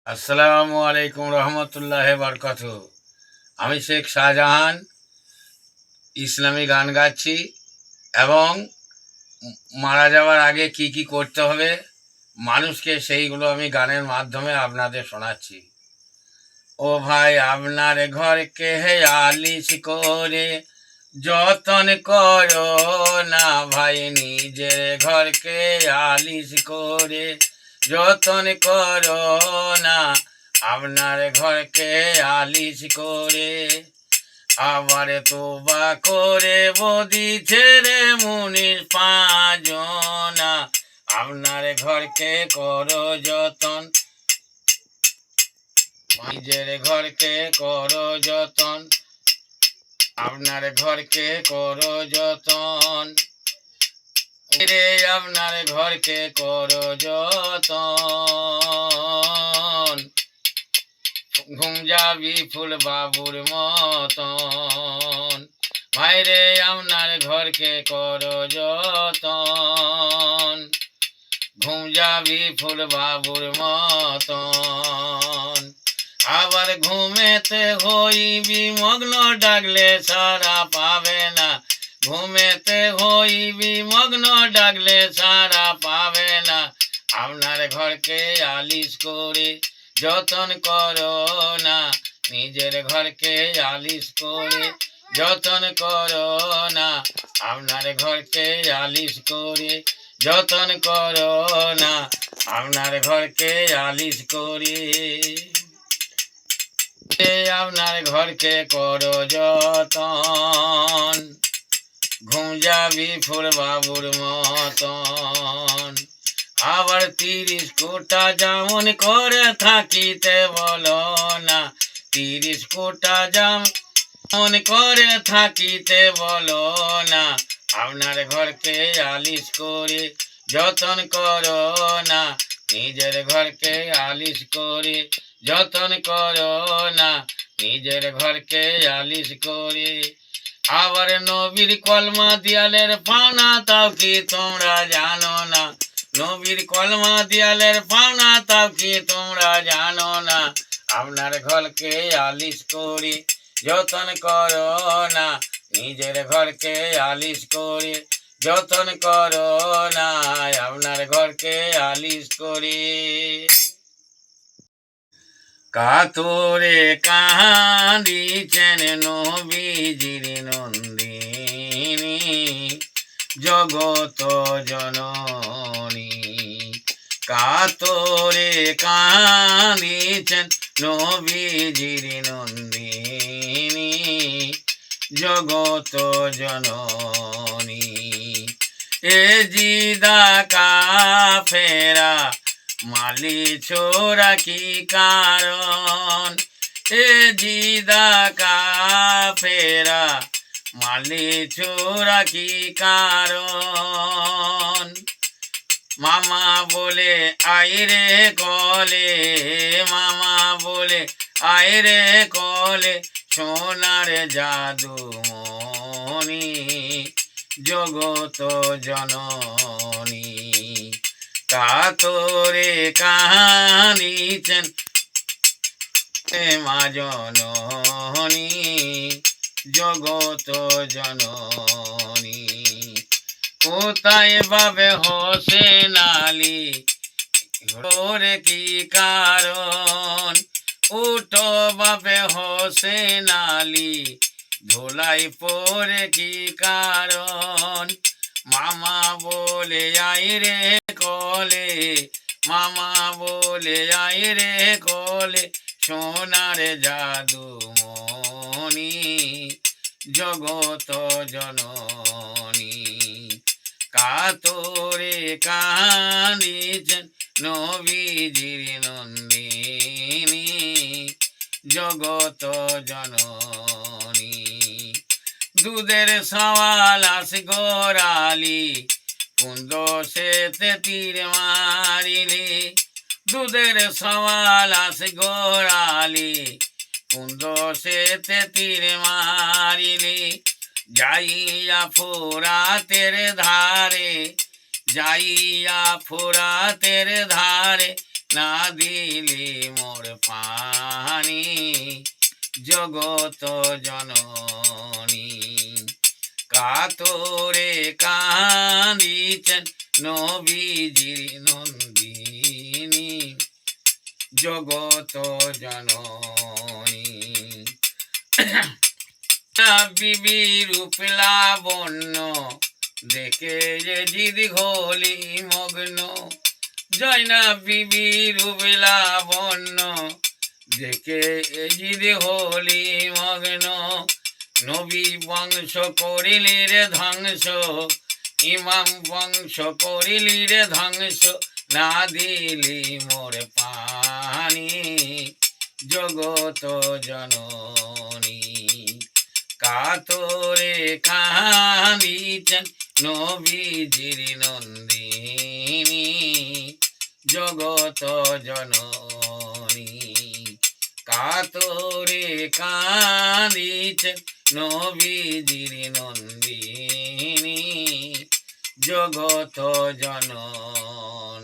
আসসালামু আলাইকুম রহমতুল্লাহ বরকাতু। আমি শেখ শাহজাহান ইসলামী গান গাচ্ছি এবং মারা যাওয়ার আগে কি কি করতে হবে মানুষকে সেইগুলো আমি গানের মাধ্যমে আপনাদের শোনাচ্ছি। ও ভাই, আপনার ঘরকে আলিশ করে যতন করো না ভাই, নিজের ঘরকে আলিশ করে যতন করো না আপনার ঘরকে আলিশ করে। আবার তোবা করে বদি ছেড়ে মুনির পাঁচজনা আপনার ঘরকে করো যতন, নিজের ঘরকে করো যতন, আপনার ঘরকে করো যতন রে, আপনার ঘরকে করো যতন। ঘুম যাবি ফুল বাবুর মতন ভাইরে, আপনার ঘরকে করো যতন। ঘুম যাবি ফুল বাবুর মতন। আবার ঘুমেতে হইবি মগ্ন, ডাকলে সারা পাবে না। ঘুমেতে হইবি মগ্ন, ডাকলে সারা পাবে না। আপনার ঘরকে আলিশ করে যতন করো না, নিজের ঘরকে আলিশ করে যতন করো না, আপনার ঘরকে আলিশ করে যতন করো না, আপনার ঘরকে আলিশ করে আপনার ঘরকে করো যতন। ঘুম যাবি ফুল বাবুর মতন। আবার 30 কোটা যেমন করে থাকিতে বলো না, 30 কোটা যেমন করে থাকিতে বলো না, আপনার ঘরকে আলিশ করে যতন করো না, নিজের ঘরকে আলিশ করে যতন করো না, নিজের ঘরকে আলিশ করে। আবার নবীর কলমা দিয়ালের পাওনা তাও কি তোমরা জানো না, নবীর কলমা দিয়ালের পাওনা তাও কি তোমরা জানো না, আপনার ঘরকে আলিশ করে যতন করো না, নিজের ঘরকে আলিশ করে যতন করো না, আপনার ঘরকে আলিশ করে। কাতরে কাঁদিছেন নবীজির নন্দিনী জগত জননী। কাতরে কাঁদিছেন নবীজির নন্দিনী জগত জননী। এ জিদা কাফেরা মালি ছোরা কি কারণ, এ জিদা কাফেরা মালি ছোরা কি কারণ। মামা বলে আইরে কলে, মামা বলে আইরে কলে, সোনার জাদু মনি জগত জননী। কাতরে কাঁদিছেন মা জননী জগত জননী। কোথায় বাবে হোসেন আলী ওরে কি কারণ, উঠো বাবে হোসেন আলী ধুলাই পরে কি কারণ। মামা বলে আইরে কলে, মামা বলে আইরে কলে, সোনার জাদু মনি জগত জননী। কাতরে কাঁদিছেন নবীজির নন্দিনী জগত জননী। দুধের সওয়াল আস গোরালি কুন্দ সেতে তীর মারিলে, দুধের সওয়াল আস গোরালি কুন্দ সেতে তীর মারিলে। যাইয়া ফোরাতের ধারে, যাইয়া ফোরাতের ধারে, না দিলে মোর পানি জগত জননী। কাতরে কাঁদিছেন নবীজির নন্দিনী জগত জননী। বিবি রূপ লাবণ্য দেখে যে জিদ ঘলি মগ্ন। জয়নাব বিবি রূপ লাবণ্য দেখে জিদ হলি মগ্ন। নবী বংশ করিলি রে ধ্বংস, ইমাম বংশ করিলি রে ধ্বংস। না দিলি মোর পানি জগত জননী। কাতরে কাঁদিছেন নবীজির নন্দিনী জগত জননী। কাতরে কাঁদিছেন নবীজির নন্দিনী জগত জননী।